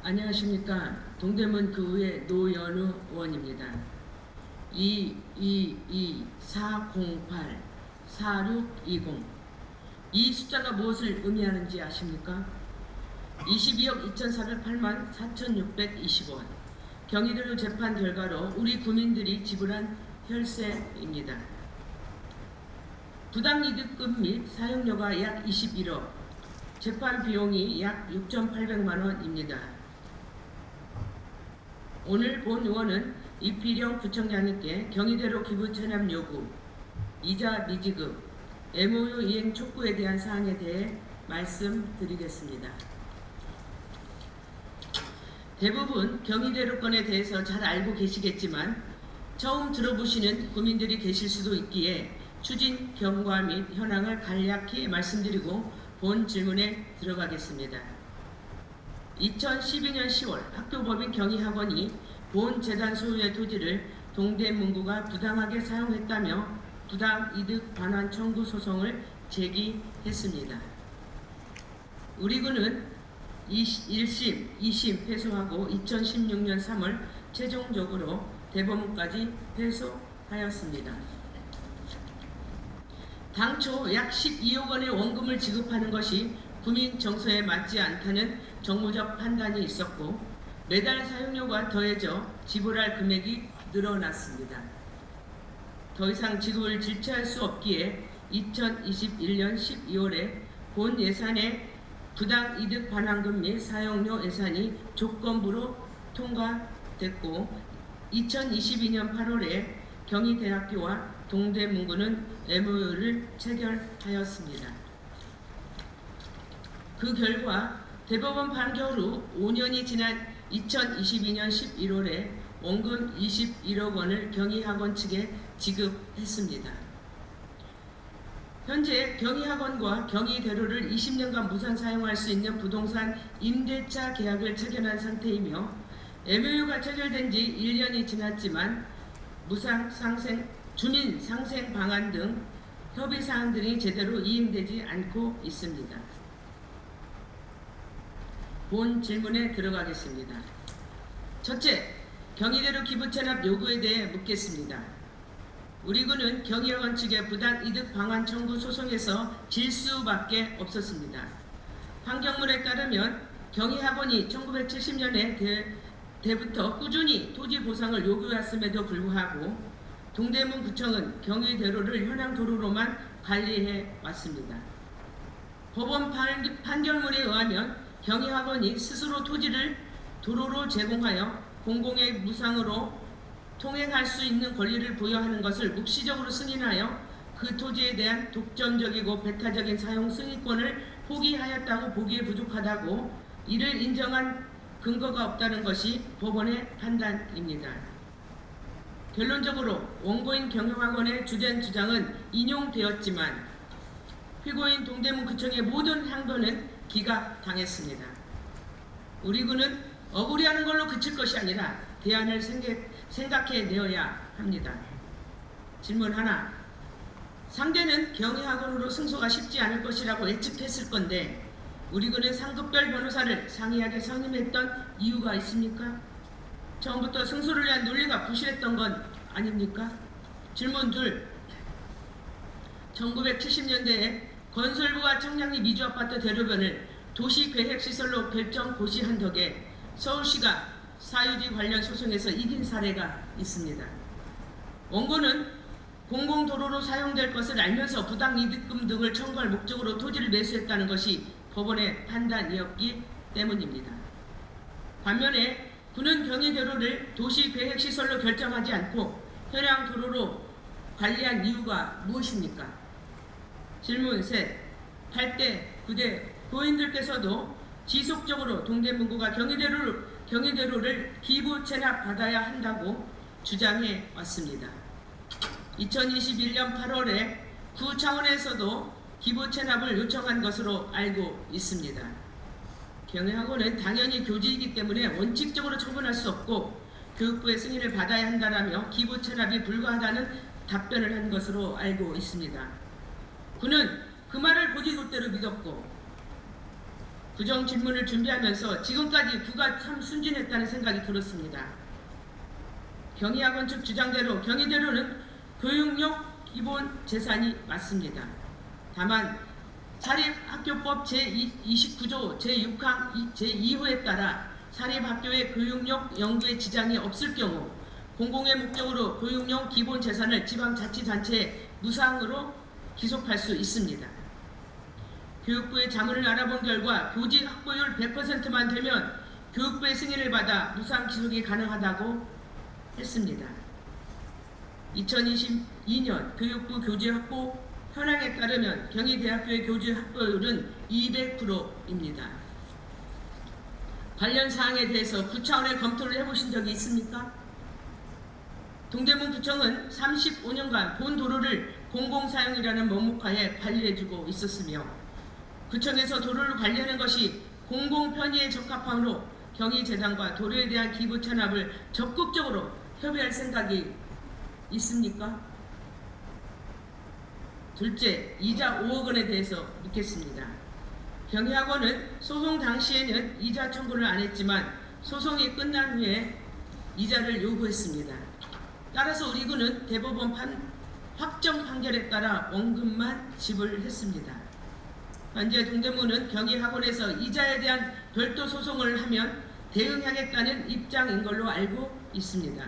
안녕하십니까. 동대문 구의 노연우 의원입니다. 222-408-4620 이 숫자가 무엇을 의미하는지 아십니까? 22억 2,408만 4,620원 경희대로 재판 결과로 우리 국민들이 지불한 혈세입니다. 부당이득금 및 사용료가 약 21억, 재판 비용이 약 6,800만 원입니다. 오늘 본 의원은 이필영 구청장님께 경희대로 기부 체납 요구, 이자 미지급, MOU 이행 촉구에 대한 사항에 대해 말씀드리겠습니다. 대부분 경희대로 건에 대해서 잘 알고 계시겠지만 처음 들어보시는 국민들이 계실 수도 있기에 추진 경과 및 현황을 간략히 말씀드리고 본 질문에 들어가겠습니다. 2012년 10월 학교법인 경희학원이 본 재단 소유의 토지를 동대문구가 부당하게 사용했다며 부당이득 반환 청구 소송을 제기했습니다. 우리 군은 1심, 2심 패소하고 2016년 3월 최종적으로 대법원까지 패소하였습니다. 당초 약 12억 원의 원금을 지급하는 것이 국민 정서에 맞지 않다는 정무적 판단이 있었고 매달 사용료가 더해져 지불할 금액이 늘어났습니다. 더 이상 지급을 질체할 수 없기에 2021년 12월에 본 예산의 부당이득 반환금 및 사용료 예산이 조건부로 통과됐고 2022년 8월에 경희대학교와 동대문구는 MOU를 체결하였습니다. 그 결과 대법원 판결 후 5년이 지난 2022년 11월에 원금 21억 원을 경희학원 측에 지급했습니다. 현재 경희학원과 경희대로를 20년간 무상 사용할 수 있는 부동산 임대차 계약을 체결한 상태이며 MOU가 체결된 지 1년이 지났지만 무상 상생, 주민 상생 방안 등 협의 사항들이 제대로 이행되지 않고 있습니다. 본 질문에 들어가겠습니다. 첫째, 경희대로 기부 체납 요구에 대해 묻겠습니다. 우리 군은 경희학원 측의 부당이득 방환 청구 소송에서 질 수밖에 없었습니다. 판결문에 따르면 경희학원이 1970년에 때부터 꾸준히 토지 보상을 요구했음에도 불구하고 동대문 구청은 경희대로를 현황 도로로만 관리해 왔습니다. 법원 판결문에 의하면 경희학원이 스스로 토지를 도로로 제공하여 공공의 무상으로 통행할 수 있는 권리를 부여하는 것을 묵시적으로 승인하여 그 토지에 대한 독점적이고 배타적인 사용 승인권을 포기하였다고 보기에 부족하다고 이를 인정한 근거가 없다는 것이 법원의 판단입니다. 결론적으로 원고인 경희학원의 주된 주장은 인용되었지만 피고인 동대문구청의 모든 항변은 기각당했습니다. 우리 군은 억울해하는 걸로 그칠 것이 아니라 대안을 생각해내어야 합니다. 질문 하나. 상대는 경희학원으로 승소가 쉽지 않을 것이라고 예측했을 건데 우리 군은 상급별 변호사를 상이하게 선임했던 이유가 있습니까? 처음부터 승소를 위한 논리가 부실했던 건 아닙니까? 질문 둘. 1970년대에 건설부와 청량리 미주아파트 대로변을 도시계획시설로 결정 고시한 덕에 서울시가 사유지 관련 소송에서 이긴 사례가 있습니다. 원고는 공공도로로 사용될 것을 알면서 부당이득금 등을 청구할 목적으로 토지를 매수했다는 것이 법원의 판단이었기 때문입니다. 반면에 군은 경희대로를 도시계획시설로 결정하지 않고 현황 도로로 관리한 이유가 무엇입니까? 질문 셋. 8대, 9대 고인들께서도 지속적으로 동대문구가 경희대로를 기부 체납 받아야 한다고 주장해 왔습니다. 2021년 8월에 구 차원에서도 기부 체납을 요청한 것으로 알고 있습니다. 경희학원은 당연히 교지이기 때문에 원칙적으로 처분할 수 없고 교육부의 승인을 받아야 한다라며 기부 체납이 불가하다는 답변을 한 것으로 알고 있습니다. 그는 그 말을 고지곳대로 믿었고 부정 질문을 준비하면서 지금까지 구가 참 순진했다는 생각이 들었습니다. 경희학원 측 주장대로 경희대로는 교육력 기본 재산이 맞습니다. 다만 사립학교법 제29조 제6항 제2호에 따라 사립학교의 교육력 연구에 지장이 없을 경우 공공의 목적으로 교육용 기본 재산을 지방자치단체에 무상으로 기속할 수 있습니다. 교육부의 자문을 알아본 결과 교직 확보율 100%만 되면 교육부의 승인을 받아 무상 기속이 가능하다고 했습니다. 2022년 교육부 교직 확보 현황에 따르면 경희대학교의 교직 확보율은 200%입니다. 관련 사항에 대해서 구차원의 검토를 해보신 적이 있습니까? 동대문구청은 35년간 본 도로를 공공사용이라는 명목하에 관리해주고 있었으며 구청에서 도로를 관리하는 것이 공공편의에 적합하므로 경희재단과 도로에 대한 기부 찬합을 적극적으로 협의할 생각이 있습니까? 둘째, 이자 5억 원에 대해서 묻겠습니다. 경희학원은 소송 당시에는 이자 청구를 안 했지만 소송이 끝난 후에 이자를 요구했습니다. 따라서 우리 군은 대법원 확정 판결에 따라 원금만 지불했습니다. 현재 동대문은 경희학원에서 이자에 대한 별도 소송을 하면 대응하겠다는 입장인 걸로 알고 있습니다.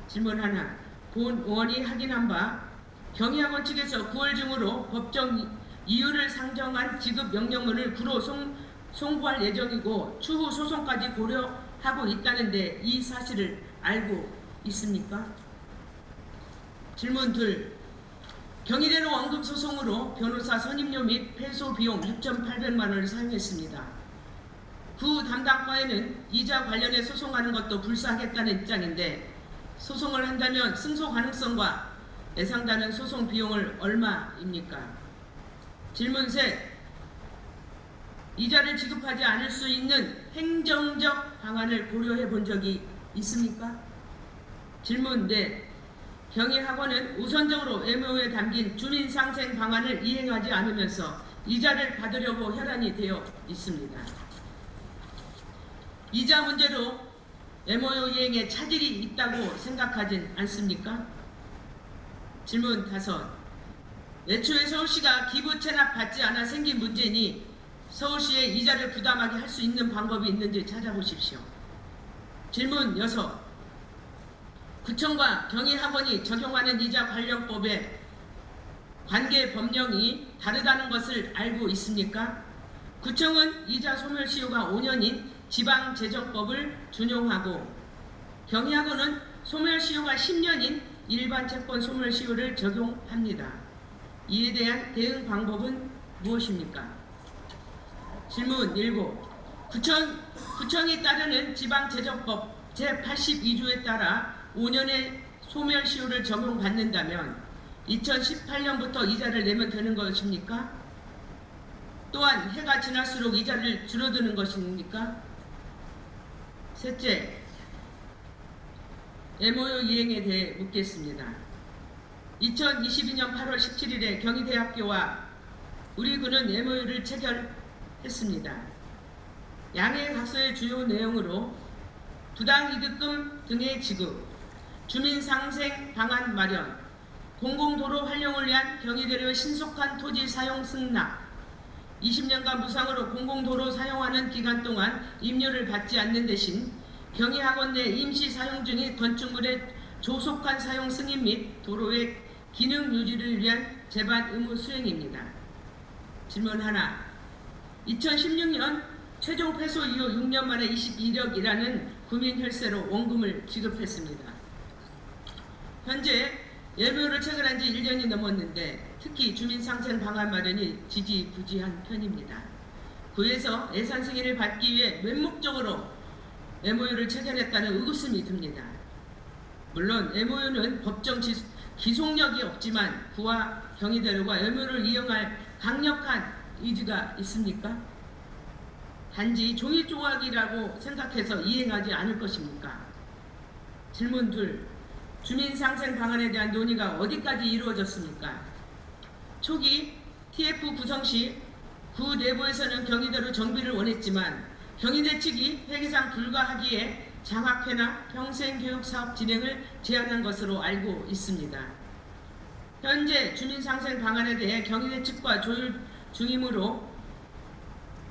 질문 하나, 본 의원이 확인한 바 경희학원 측에서 9월 중으로 법정 이유를 상정한 지급 명령문을 구로 송부할 예정이고 추후 소송까지 고려하고 있다는데 이 사실을 알고 있습니까? 질문 둘, 경희대로 원금 소송으로 변호사 선임료 및 패소 비용 6,800만 원을 사용했습니다. 구 담당과에는 이자 관련해 소송하는 것도 불사하겠다는 입장인데 소송을 한다면 승소 가능성과 예상되는 소송 비용을 얼마입니까? 질문 셋, 이자를 지급하지 않을 수 있는 행정적 방안을 고려해 본 적이 있습니까? 질문 넷, 경희학원은 우선적으로 MOU에 담긴 주민상생 방안을 이행하지 않으면서 이자를 받으려고 혈안이 되어 있습니다. 이자 문제로 MOU 이행에 차질이 있다고 생각하진 않습니까? 질문 다섯, 애초에 서울시가 기부 체납 받지 않아 생긴 문제니 서울시에 이자를 부담하게 할 수 있는 방법이 있는지 찾아보십시오. 질문 여섯, 구청과 경희학원이 적용하는 이자 관련법의 관계 법령이 다르다는 것을 알고 있습니까? 구청은 이자 소멸시효가 5년인 지방재정법을 준용하고 경희학원은 소멸시효가 10년인 일반 채권 소멸시효를 적용합니다. 이에 대한 대응 방법은 무엇입니까? 질문 7. 구청이 따르는 지방재정법 제82조에 따라 5년의 소멸시효를 적용받는다면 2018년부터 이자를 내면 되는 것입니까? 또한 해가 지날수록 이자를 줄어드는 것입니까? 셋째, MOU 이행에 대해 묻겠습니다. 2022년 8월 17일에 경희대학교와 우리군은 MOU를 체결했습니다. 양해 각서의 주요 내용으로 부당이득금 등의 지급, 주민상생 방안 마련, 공공도로 활용을 위한 경희대로의 신속한 토지 사용 승낙, 20년간 무상으로 공공도로 사용하는 기간 동안 임료를 받지 않는 대신 경희학원 내 임시 사용 중인 건축물의 조속한 사용 승인 및 도로의 기능 유지를 위한 제반 의무 수행입니다. 질문 하나, 2016년 최종 패소 이후 6년 만에 21억이라는 구민 혈세로 원금을 지급했습니다. 현재 MOU를 체결한 지 1년이 넘었는데 특히 주민상생 방안 마련이 지지부진한 편입니다. 구에서 예산 승인을 받기 위해 맹목적으로 MOU를 체결했다는 의구심이 듭니다. 물론 MOU는 법정 기속력이 없지만 구와 경희대로가 MOU를 이용할 강력한 의지가 있습니까? 단지 종이 조각이라고 생각해서 이행하지 않을 것입니까? 질문 둘, 주민상생 방안에 대한 논의가 어디까지 이루어졌습니까? 초기 TF 구성 시 구 내부에서는 경희대로 정비를 원했지만 경희대 측이 회계상 불가하기에 장학회나 평생교육사업 진행을 제안한 것으로 알고 있습니다. 현재 주민상생 방안에 대해 경희대 측과 조율 중이므로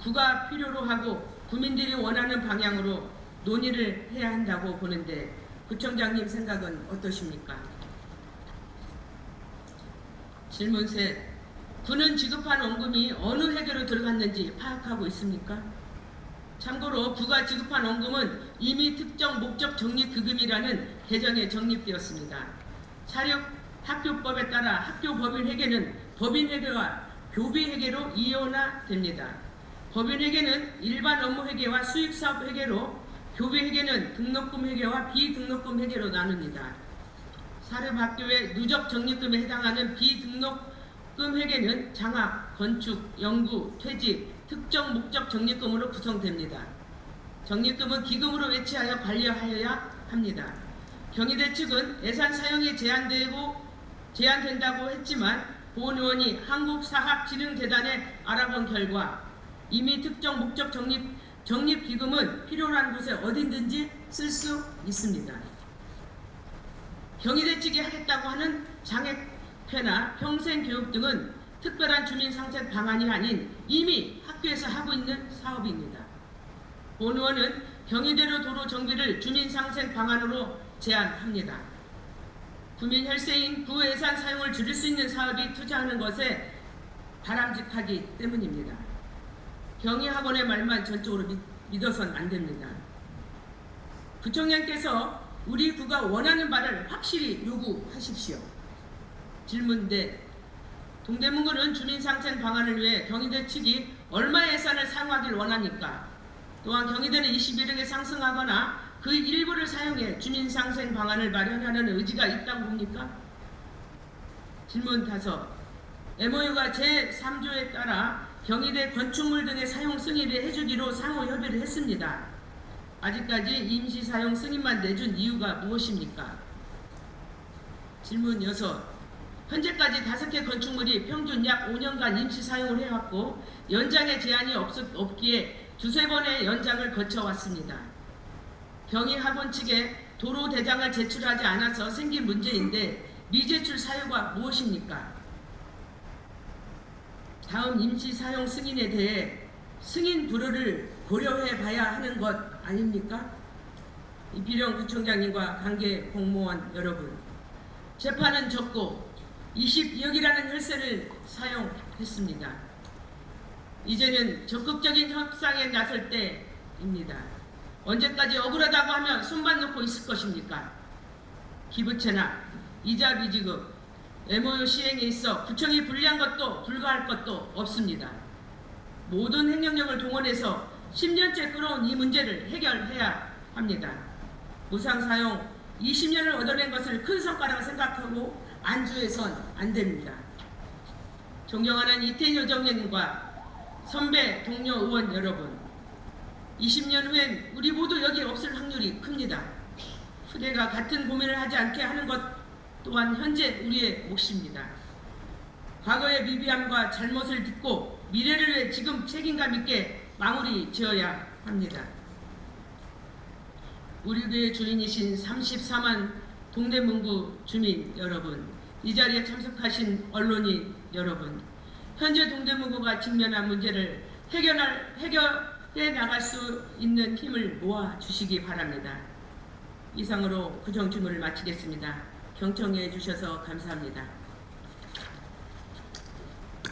구가 필요로 하고 구민들이 원하는 방향으로 논의를 해야 한다고 보는데 구청장님 생각은 어떠십니까? 질문 셋. 구는 지급한 원금이 어느 회계로 들어갔는지 파악하고 있습니까? 참고로 구가 지급한 원금은 이미 특정 목적 적립기금이라는 개정에 적립되었습니다. 사립학교법에 따라 학교 법인 회계는 법인 회계와 교비 회계로 이원화됩니다. 법인 회계는 일반 업무 회계와 수익사업 회계로, 교비 회계는 등록금 회계와 비등록금 회계로 나눕니다. 사립학교의 누적 적립금에 해당하는 비등록금 회계는 장학, 건축, 연구, 퇴직, 특정 목적 적립금으로 구성됩니다. 적립금은 기금으로 외치하여 관리하여야 합니다. 경희대 측은 예산 사용이 제한된다고 했지만 본 의원이 한국사학진흥재단에 알아본 결과 이미 특정 목적 적립기금은 필요한 곳에 어딘든지 쓸 수 있습니다. 경희대 측이 하겠다고 하는 장학회나 평생교육 등은 특별한 주민상생 방안이 아닌 이미 학교에서 하고 있는 사업입니다. 본 의원은 경희대로 도로 정비를 주민상생 방안으로 제안합니다. 구민 혈세인 구 예산 사용을 줄일 수 있는 사업이 투자하는 것에 바람직하기 때문입니다. 경희학원의 말만 전적으로 믿어선 안 됩니다. 구청장께서 우리 구가 원하는 바를 확실히 요구하십시오. 질문 넷. 동대문구는 주민상생 방안을 위해 경희대 측이 얼마 예산을 사용하길 원합니까? 또한 경희대는 21억에 상승하거나 그 일부를 사용해 주민상생 방안을 마련하는 의지가 있다고 봅니까? 질문 5. MOU가 제3조에 따라 경희대 건축물 등의 사용 승인을 해주기로 상호 협의를 했습니다. 아직까지 임시 사용 승인만 내준 이유가 무엇입니까? 질문 6. 현재까지 5개 건축물이 평균 약 5년간 임시 사용을 해왔고 연장의 제한이 없기에 2~3번의 연장을 거쳐왔습니다. 경희학원 측에 도로 대장을 제출하지 않아서 생긴 문제인데 미제출 사유가 무엇입니까? 다음 임시 사용 승인에 대해 승인 불허를 고려해 봐야 하는 것 아닙니까? 이필영 구청장님과 관계 공무원 여러분, 재판은 졌고 22억이라는 혈세를 사용했습니다. 이제는 적극적인 협상에 나설 때입니다. 언제까지 억울하다고 하면 손만 놓고 있을 것입니까? 기부채나 이자 미지급, MOU 시행에 있어 구청이 불리한 것도 불가할 것도 없습니다. 모든 행정력을 동원해서 10년째 끌어온 이 문제를 해결해야 합니다. 무상사용 20년을 얻어낸 것을 큰 성과라고 생각하고 안주해선 안 됩니다. 존경하는 이태인 여정님과 선배 동료 의원 여러분, 20년 후엔 우리 모두 여기 없을 확률이 큽니다. 후대가 같은 고민을 하지 않게 하는 것 또한 현재 우리의 몫입니다. 과거의 미비함과 잘못을 딛고 미래를 위해 지금 책임감 있게 마무리 지어야 합니다. 우리 교회 주인이신 34만 동대문구 주민 여러분, 이 자리에 참석하신 언론인 여러분, 현재 동대문구가 직면한 문제를 해결해 나갈 수 있는 힘을 모아 주시기 바랍니다. 이상으로 구정주문을 마치겠습니다. 경청해 주셔서 감사합니다.